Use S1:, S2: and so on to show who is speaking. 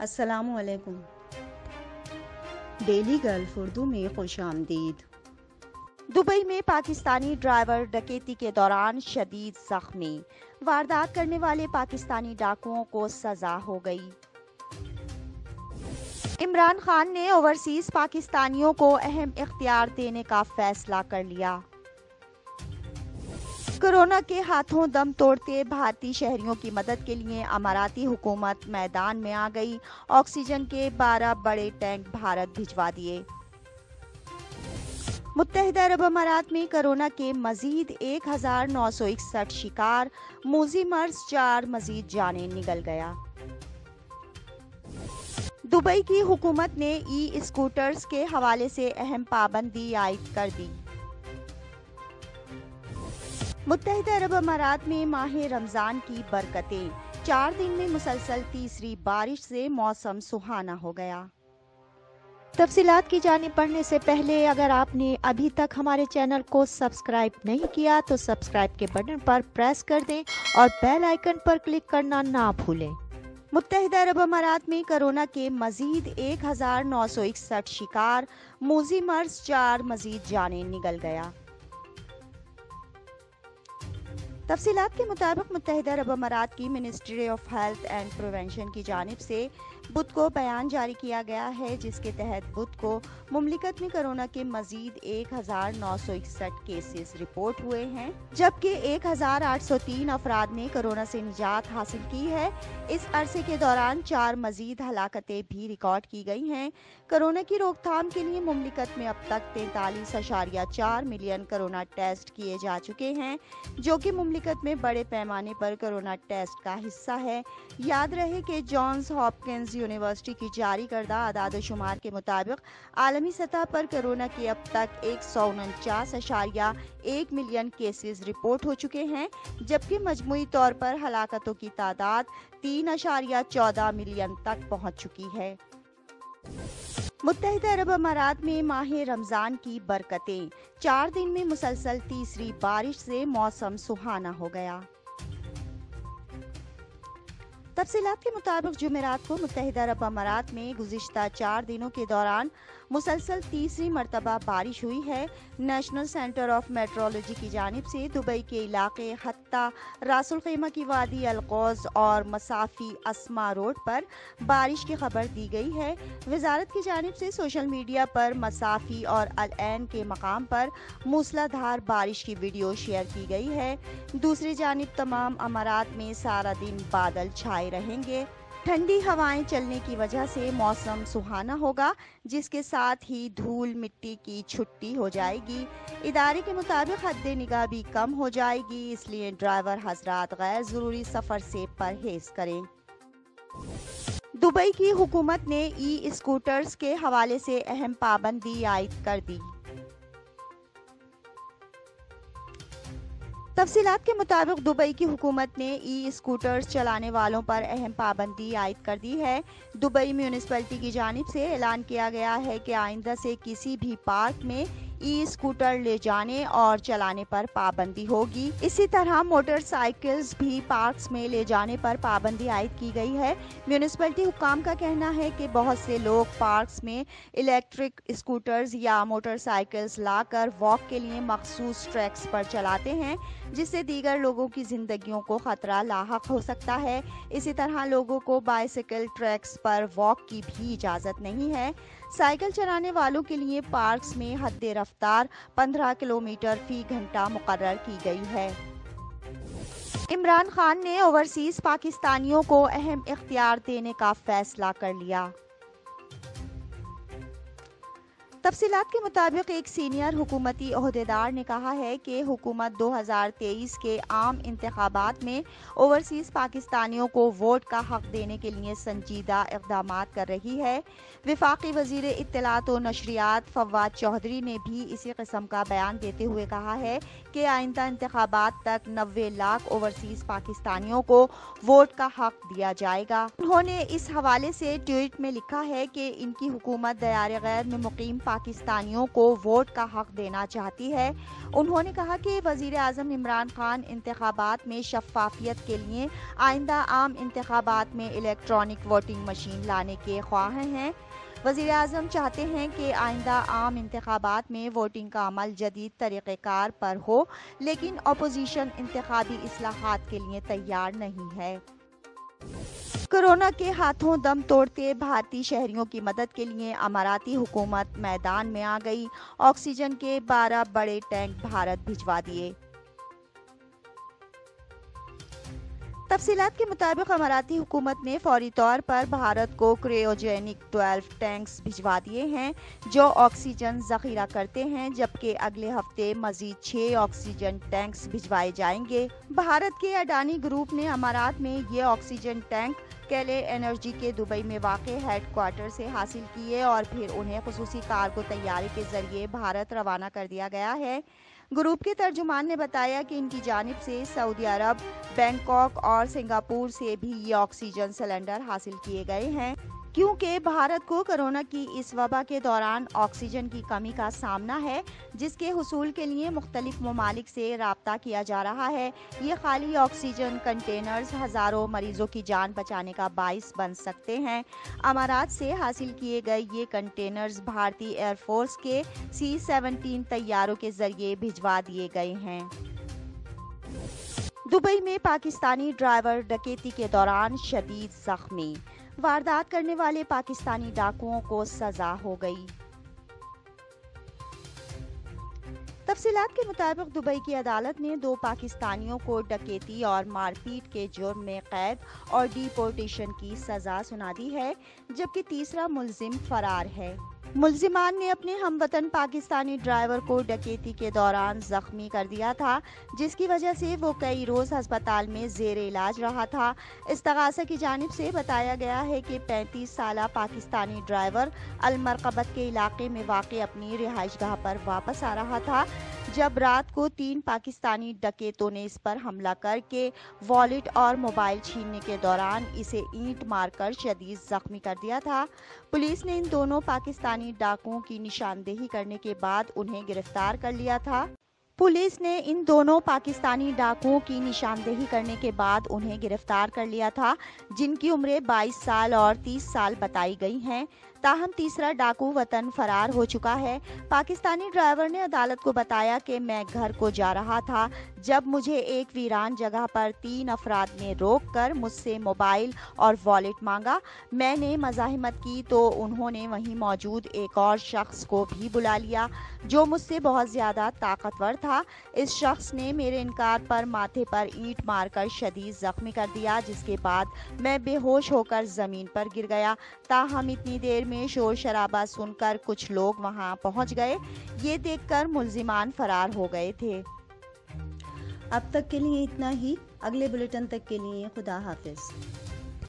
S1: السلام علیکم۔ Daily golf Urdu میں خوش آمدید۔
S2: دبئی میں پاکستانی ڈرائیور ڈکیتی کے دوران شدید زخمی، واردات کرنے والے پاکستانی ڈاکوؤں کو سزا ہو گئی۔ عمران خان نے اوورسیز پاکستانیوں کو اہم اختیار دینے کا فیصلہ کر لیا۔ کورونا کے ہاتھوں دم توڑتے بھارتی شہریوں کی مدد کے لیے اماراتی حکومت میدان میں آ گئی، آکسیجن کے 12 بڑے ٹینک بھارت بھجوا دیے۔ متحدہ عرب امارات میں کورونا کے مزید 1961 شکار، موذی مرض 4 مزید جانیں نگل گیا۔ دبئی کی حکومت نے ای اسکوٹرز کے حوالے سے اہم پابندی عائد کر دی۔ متحدہ عرب امارات میں ماہ رمضان کی برکتیں، 4 دن میں مسلسل تیسری بارش سے موسم سہانا ہو گیا۔ تفصیلات کی جانب بڑھنے سے پہلے اگر آپ نے ابھی تک ہمارے چینل کو سبسکرائب نہیں کیا تو سبسکرائب کے بٹن پر پریس کر دیں اور بیل آئیکن پر کلک کرنا نہ بھولیں۔ متحدہ عرب امارات میں کورونا کے مزید 1961 شکار، موذی مرض 4 مزید جانیں نگل گیا۔ تفصیلات کے مطابق متحدہ عرب امارات کی ministry of health and prevention کی جانب سے بدھ کو بیان جاری کیا گیا ہے، جس کے تحت بدھ کو مملکت میں کورونا کے مزید 1961 کیسز رپورٹ ہوئے ہیں، جبکہ 1803 افراد نے کورونا سے نجات حاصل کی ہے۔ اس عرصے کے دوران 4 مزید ہلاکتیں بھی ریکارڈ کی گئی ہیں۔ کورونا کی روک تھام کے لیے مملکت میں اب تک 43.4 ملین کورونا ٹیسٹ کیے جا چکے ہیں، جو کہ مملکت میں بڑے پیمانے پر کورونا ٹیسٹ کا حصہ ہے۔ یاد رہے کہ جانز ہاپکنز یونیورسٹی کی جاری کردہ اعداد و شمار کے مطابق عالمی سطح پر کورونا کے اب تک 149.1 ملین کیسز رپورٹ ہو چکے ہیں، جبکہ مجموعی طور پر ہلاکتوں کی تعداد 3.14 ملین تک پہنچ چکی ہے۔ متحدہ عرب امارات میں ماہ رمضان کی برکتیں، 4 دن میں مسلسل تیسری بارش سے موسم سہانا ہو گیا۔ تفصیلات کے مطابق جمعرات کو متحدہ عرب امارات میں گزشتہ 4 دنوں کے دوران مسلسل تیسری مرتبہ بارش ہوئی ہے۔ نیشنل سینٹر آف میٹرولوجی کی جانب سے دبئی کے علاقے حتی راس الخیمہ کی وادی القوز اور مسافی اسما روڈ پر بارش کی خبر دی گئی ہے۔ وزارت کی جانب سے سوشل میڈیا پر مسافی اور العین کے مقام پر موسلا دھار بارش کی ویڈیو شیئر کی گئی ہے۔ دوسری جانب تمام امارات میں سارا دن بادل چھائے رہیں گے۔ ٹھنڈی ہوائیں چلنے کی وجہ سے موسم سہانا ہوگا، جس کے ساتھ ہی دھول مٹی کی چھٹی ہو جائے گی۔ ادارے کے مطابق حد نگاہ بھی کم ہو جائے گی، اس لیے ڈرائیور حضرات غیر ضروری سفر سے پرہیز کریں۔ دبئی کی حکومت نے ای اسکوٹرز کے حوالے سے اہم پابندی عائد کر دی۔ تفصیلات کے مطابق دبئی کی حکومت نے ای اسکوٹرز چلانے والوں پر اہم پابندی عائد کر دی ہے۔ دبئی میونسپلٹی کی جانب سے اعلان کیا گیا ہے کہ آئندہ سے کسی بھی پارک میں ای اسکوٹر لے جانے اور چلانے پر پابندی ہوگی۔ اسی طرح موٹر سائیکلز بھی پارکس میں لے جانے پر پابندی عائد کی گئی ہے۔ میونسپلٹی حکام کا کہنا ہے کہ بہت سے لوگ پارکس میں الیکٹرک اسکوٹرز یا موٹر سائیکلز لا کر واک کے لیے مخصوص ٹریکس پر چلاتے ہیں، جس سے دیگر لوگوں کی زندگیوں کو خطرہ لاحق ہو سکتا ہے۔ اسی طرح لوگوں کو بائیسیکل ٹریکس پر واک کی بھی اجازت نہیں ہے۔ سائیکل چلانے والوں کے لیے پارکس میں حد رفتار 15 کلومیٹر فی گھنٹہ مقرر کی گئی ہے۔ عمران خان نے اوورسیز پاکستانیوں کو اہم اختیار دینے کا فیصلہ کر لیا۔ تفصیلات کے مطابق ایک سینئر حکومتی عہدیدار نے کہا ہے کہ حکومت 2023 کے عام انتخابات میں اوورسیز پاکستانیوں کو ووٹ کا حق دینے کے لیے سنجیدہ اقدامات کر رہی ہے۔ وفاقی وزیر اطلاعات و نشریات فواد چودھری نے بھی اسی قسم کا بیان دیتے ہوئے کہا ہے کہ آئندہ انتخابات تک 90 لاکھ اوورسیز پاکستانیوں کو ووٹ کا حق دیا جائے گا۔ انہوں نے اس حوالے سے ٹویٹ میں لکھا ہے کہ ان کی حکومت دیار غیر میں مقیم پاکستانیوں کو ووٹ کا حق دینا چاہتی ہے۔ انہوں نے کہا کہ وزیر اعظم عمران خان انتخابات میں شفافیت کے لیے آئندہ عام انتخابات میں الیکٹرانک ووٹنگ مشین لانے کے خواہاں ہیں۔ وزیر اعظم چاہتے ہیں کہ آئندہ عام انتخابات میں ووٹنگ کا عمل جدید طریقہ کار پر ہو، لیکن اپوزیشن انتخابی اصلاحات کے لیے تیار نہیں ہے۔ کورونا کے ہاتھوں دم توڑتے بھارتی شہریوں کی مدد کے لیے اماراتی حکومت میدان میں آ گئی۔ آکسیجن کے 12 بڑے ٹینک بھارت بھجوا دیے۔ تفصیلات کے مطابق اماراتی حکومت نے فوری طور پر بھارت کو کریوجینک 12 ٹینکس بھجوا دیے ہیں جو آکسیجن ذخیرہ کرتے ہیں، جبکہ اگلے ہفتے مزید 6 آکسیجن ٹینکس بھجوائے جائیں گے۔ بھارت کے اڈانی گروپ نے امارات میں یہ آکسیجن ٹینک کیلے انرجی کے دبئی میں واقع ہیڈ کوارٹر سے حاصل کیے اور پھر انہیں خصوصی کارگو طیارے کے ذریعے بھارت روانہ کر دیا گیا ہے۔ گروپ کے ترجمان نے بتایا کہ ان کی جانب سے سعودی عرب، بینکاک اور سنگاپور سے بھی یہ آکسیجن سلنڈر حاصل کیے گئے ہیں، کیونکہ بھارت کو کورونا کی اس وبا کے دوران آکسیجن کی کمی کا سامنا ہے، جس کے حصول کے لیے مختلف ممالک سے رابطہ کیا جا رہا ہے۔ یہ خالی آکسیجن کنٹینرز ہزاروں مریضوں کی جان بچانے کا باعث بن سکتے ہیں۔ امارات سے حاصل کیے گئے یہ کنٹینرز بھارتی ایئر فورس کے C-17 طیاروں کے ذریعے بھجوا دیے گئے ہیں۔ دبئی میں پاکستانی ڈرائیور ڈکیتی کے دوران شدید زخمی، واردات کرنے والے پاکستانی ڈاکوؤں کو سزا ہو گئی۔ تفصیلات کے مطابق دبئی کی عدالت نے 2 پاکستانیوں کو ڈکیتی اور مار پیٹ کے جرم میں قید اور ڈی پورٹیشن کی سزا سنا دی ہے، جبکہ تیسرا ملزم فرار ہے۔ ملزمان نے اپنے ہم وطن پاکستانی ڈرائیور کو ڈکیتی کے دوران زخمی کر دیا تھا، جس کی وجہ سے وہ کئی روز ہسپتال میں زیر علاج رہا تھا۔ استغاثہ کی جانب سے بتایا گیا ہے کہ 35 سالہ پاکستانی ڈرائیور المرقبت کے علاقے میں واقع اپنی رہائش گاہ پر واپس آ رہا تھا، جب رات کو 3 پاکستانی ڈکیتوں نے اس پر حملہ کر کے والیٹ اور موبائل چھیننے کے دوران اسے اینٹ مار کر شدید زخمی کر دیا تھا۔ پولیس نے ان دونوں پاکستانی ڈاکوؤں کی نشاندہی کرنے کے بعد انہیں گرفتار کر لیا تھا۔ جن کی عمریں 22 سال اور 30 سال بتائی گئی ہیں۔ تاہم تیسرا ڈاکو وطن فرار ہو چکا ہے۔ پاکستانی ڈرائیور نے عدالت کو بتایا کہ میں گھر کو جا رہا تھا جب مجھے ایک ویران جگہ پر 3 افراد نے روک کر مجھ سے موبائل اور والیٹ مانگا۔ میں نے مزاحمت کی تو انہوں نے وہیں موجود ایک اور شخص کو بھی بلا لیا جو مجھ سے بہت زیادہ طاقتور تھا۔ اس شخص نے میرے انکار پر ماتھے پر اینٹ مار کر شدید زخمی کر دیا، جس کے بعد میں بے ہوش ہو کر زمین پر گر گیا۔ تاہم اتنی دیر میں شور شرابہ سن کر کچھ لوگ وہاں پہنچ گئے۔ یہ دیکھ کر ملزمان فرار ہو گئے تھے۔
S1: اب تک کے لیے اتنا ہی۔ اگلے بلیٹن تک کے لیے خدا حافظ۔